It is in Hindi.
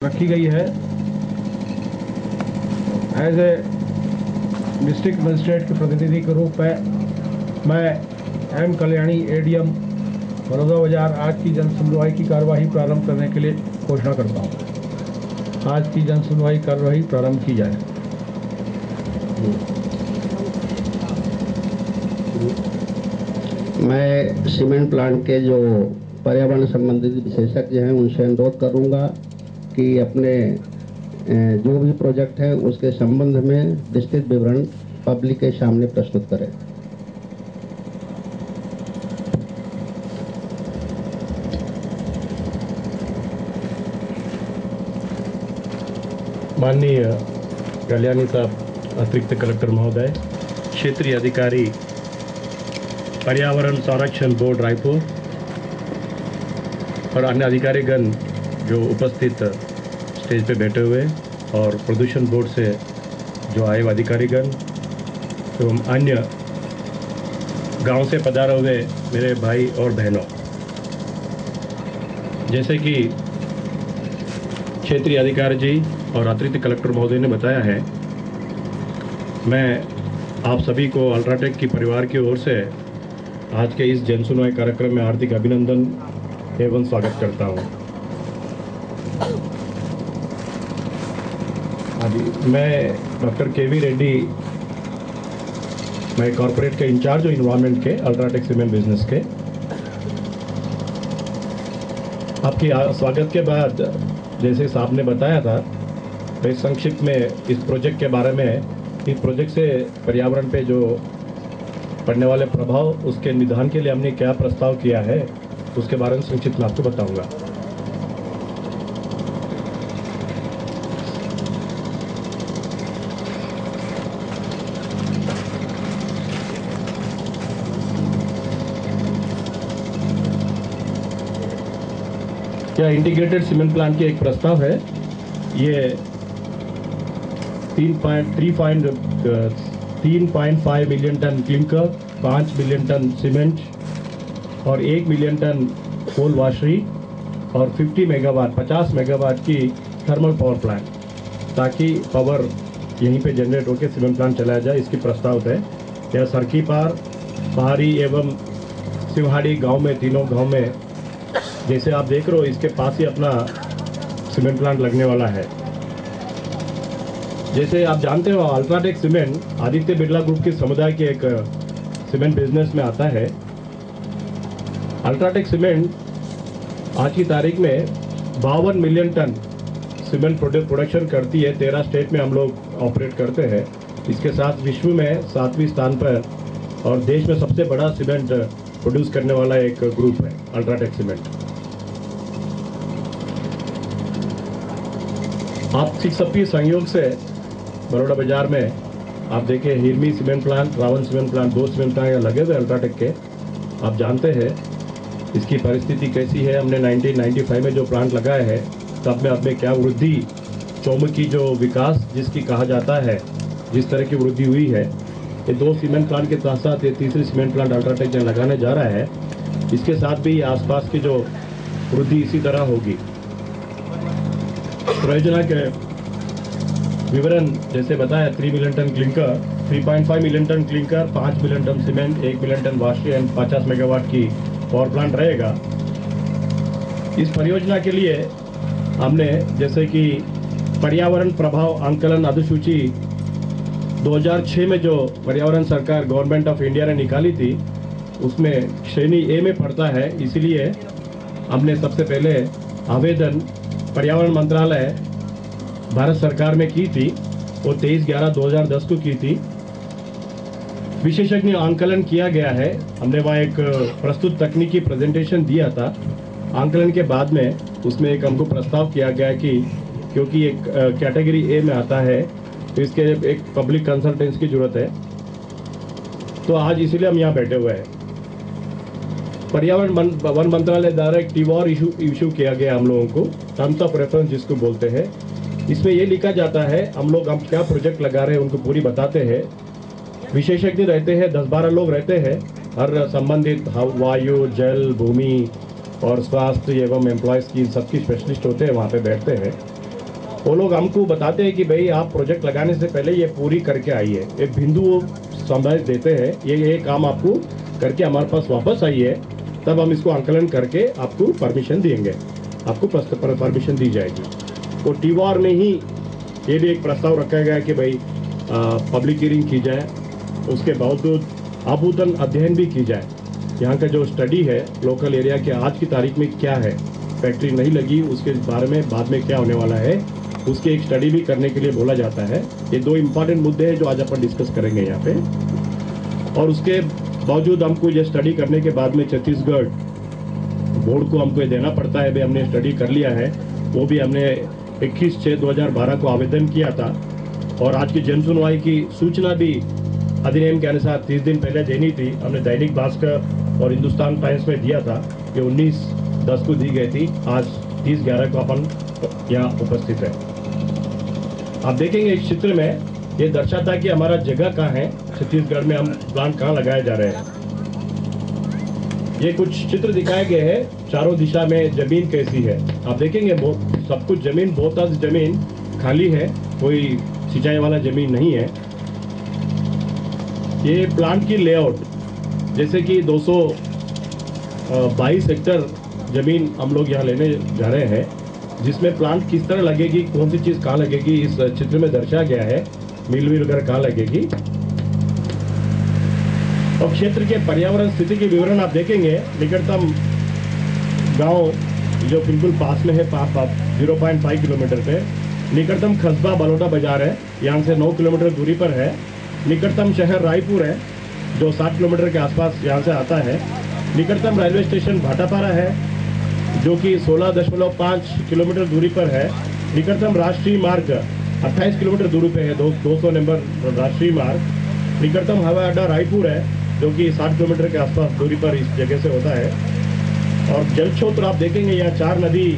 रखी गई है। एज ए डिस्ट्रिक्ट मजिस्ट्रेट के प्रतिनिधि के रूप में मैं एम कल्याणी एडीएम बड़ौदा बाजार आज की जन सुनवाई की कार्यवाही प्रारंभ करने के लिए घोषणा करता हूँ। आज की जन सुनवाई कार्यवाही प्रारंभ की जाए। मैं सीमेंट प्लांट के जो पर्यावरण संबंधित विशेषज्ञ हैं उनसे अनुरोध करूंगा कि अपने जो भी प्रोजेक्ट है उसके संबंध में विस्तृत विवरण पब्लिक के सामने प्रस्तुत करें। माननीय कल्याणी साहब अतिरिक्त कलेक्टर महोदय, क्षेत्रीय अधिकारी पर्यावरण संरक्षण बोर्ड रायपुर और अन्य अधिकारीगण जो उपस्थित स्टेज पे बैठे हुए और प्रदूषण बोर्ड से जो आए अधिकारीगण एवं अन्य गांव से पधारे हुए मेरे भाई और बहनों, जैसे कि क्षेत्रीय अधिकारी जी और अतिरिक्त कलेक्टर महोदय ने बताया है, मैं आप सभी को अल्ट्राटेक की परिवार की ओर से आज के इस जन सुनवाई कार्यक्रम में हार्दिक अभिनंदन एवं स्वागत करता हूं। मैं डॉक्टर केवी रेड्डी, मैं कॉर्पोरेट के इंचार्ज हूँ इन्वायरमेंट के अल्ट्राटेक सीमेंट बिजनेस के। आपकी स्वागत के बाद जैसे साहब ने बताया था, तो संक्षिप्त में इस प्रोजेक्ट के बारे में, इस प्रोजेक्ट से पर्यावरण पे जो पड़ने वाले प्रभाव, उसके निदान के लिए हमने क्या प्रस्ताव किया है, उसके बारे में संक्षिप्त में आपको बताऊंगा। यह इंटीग्रेटेड सीमेंट प्लांट की एक प्रस्ताव है। ये 3.5 million ton clinker, 5 million ton cement और 1 मिलियन टन कोल वाशरी और 50 मेगावाट की थर्मल पावर प्लांट, ताकि पावर यहीं पे जनरेट होकर सीमेंट प्लांट चलाया जाए, इसकी प्रस्ताव है। यह सरकी पार, पहाड़ी एवं सिवहाड़ी गांव में, तीनों गांव में जैसे आप देख रहे हो, इसके पास ही अपना सीमेंट प्लांट लगने वाला है। जैसे आप जानते हो, UltraTech cement Aditya Birla group के समुदाय के एक सीमेंट बिजनेस में आता है। अल्ट्राटेक सीमेंट आज की तारीख में 52 मिलियन टन सीमेंट प्रोडक्शन करती है। 13 स्टेट में हम लोग ऑपरेट करते हैं। इसके साथ विश्व में 7वें स्थान पर और देश में सबसे बड़ा सीमेंट प्रोड्यूस करने वाला एक ग्रुप है अल्ट्राटेक सीमेंट। आप सबके सहयोग से बड़ौदा बाजार में आप देखें, Hirmi cement plant, Rawan cement plant, 2 cement plant यहाँ लगे हुए अल्ट्राटेक के। आप जानते हैं इसकी परिस्थिति कैसी है। हमने 1995 में जो प्लांट लगाया है, तब में अब में क्या वृद्धि, चौमुखी जो विकास जिसकी कहा जाता है, जिस तरह की वृद्धि हुई है, ये 2 सीमेंट प्लांट के साथ साथ ये तीसरी सीमेंट प्लांट अल्ट्राटेक लगाने जा रहा है। इसके साथ भी आसपास की जो वृद्धि इसी तरह होगी। परियोजना के विवरण जैसे बताया, 3 million ton clinker, 3.5 million ton clinker, 5 million ton cement, 1 million ton washery and 50 megawatt की पावर प्लांट रहेगा। इस परियोजना के लिए हमने जैसे कि पर्यावरण प्रभाव आंकलन अधिसूची 2006 में जो पर्यावरण सरकार गवर्नमेंट ऑफ इंडिया ने निकाली थी, उसमें श्रेणी ए में पड़ता है। इसलिए हमने सबसे पहले आवेदन पर्यावरण मंत्रालय भारत सरकार में की थी। वो 23/11/2010 को की थी। विशेषज्ञ आंकलन किया गया है। हमने वहाँ एक प्रस्तुत तकनीकी प्रेजेंटेशन दिया था। आंकलन के बाद में उसमें एक हमको प्रस्ताव किया गया कि क्योंकि एक कैटेगरी ए में आता है, तो इसके एक पब्लिक कंसल्टेंस की जरूरत है। तो आज इसीलिए हम यहाँ बैठे हुए हैं। पर्यावरण वन मंत्रालय द्वारा एक टीवॉर इशू किया गया हम लोगों को, टर्म्स ऑफ रेफरेंस जिसको बोलते हैं। इसमें ये लिखा जाता है, हम क्या प्रोजेक्ट लगा रहे हैं उनको पूरी बताते हैं। विशेषज्ञ रहते हैं, 10-12 लोग रहते हैं, हर संबंधित वायु, जल, भूमि और स्वास्थ्य एवं एम्प्लॉयज़ की सबकी स्पेशलिस्ट होते हैं, वहाँ पे बैठते हैं। वो लोग हमको बताते हैं कि भाई आप प्रोजेक्ट लगाने से पहले ये पूरी करके आइए, एक बिंदु समझ देते हैं, ये काम आपको करके हमारे पास वापस आइए, तब हम इसको आंकलन करके आपको परमिशन देंगे, आपको परमिशन दी जाएगी। तो टीवार में ही ये भी एक प्रस्ताव रखा गया है कि भाई पब्लिक हियरिंग की जाए, उसके बावजूद आबूदन अध्ययन भी की जाए। यहाँ का जो स्टडी है लोकल एरिया के आज की तारीख में क्या है, फैक्ट्री नहीं लगी उसके बारे में बाद में क्या होने वाला है, उसकी एक स्टडी भी करने के लिए बोला जाता है। ये दो इम्पॉर्टेंट मुद्दे हैं जो आज अपन डिस्कस करेंगे यहाँ पे। और उसके बावजूद हमको ये स्टडी करने के बाद में छत्तीसगढ़ बोर्ड को हमको ये देना पड़ता है, भाई हमने स्टडी कर लिया है। वो भी हमने 21/6/2012 को आवेदन किया था और आज की जनसुनवाई की सूचना भी अधिनियम के अनुसार 30 दिन पहले देनी थी। हमने दैनिक भास्कर और हिंदुस्तान टाइम्स में दिया था, ये 19/10 को दी गई थी। आज 30/11 को अपन यहाँ उपस्थित है। आप देखेंगे इस चित्र में ये दर्शाता है कि हमारा जगह कहाँ है, छत्तीसगढ़ में हम प्लांट कहाँ लगाए जा रहे हैं। ये कुछ चित्र दिखाए गए हैं, चारों दिशा में जमीन कैसी है। आप देखेंगे सब कुछ जमीन, बहुत जमीन खाली है, कोई सिंचाई वाला जमीन नहीं है। ये प्लांट की लेआउट जैसे कि 222 हेक्टर जमीन हम लोग यहाँ लेने जा रहे हैं, जिसमें प्लांट किस तरह लगेगी, कौन सी चीज़ कहाँ लगेगी, इस चित्र में दर्शाया गया है। मिल वगैरह कहाँ लगेगी और क्षेत्र के पर्यावरण स्थिति के विवरण आप देखेंगे। निकटतम गांव जो बिल्कुल पास में है 0.5 किलोमीटर पे, निकटतम कस्बा बलोटा बाजार है, यहाँ से 9 किलोमीटर दूरी पर है। निकटतम शहर रायपुर है जो 60 किलोमीटर के आसपास यहाँ से आता है। निकटतम रेलवे स्टेशन भाटापारा है जो कि 16.5 किलोमीटर दूरी पर है। निकटतम राष्ट्रीय मार्ग 28 किलोमीटर दूरी पे है, 200 नंबर राष्ट्रीय मार्ग। निकटतम हवाई अड्डा रायपुर है जो कि 60 किलोमीटर के आसपास दूरी पर इस जगह से होता है। और जल स्रोत आप देखेंगे यहाँ 4 नदी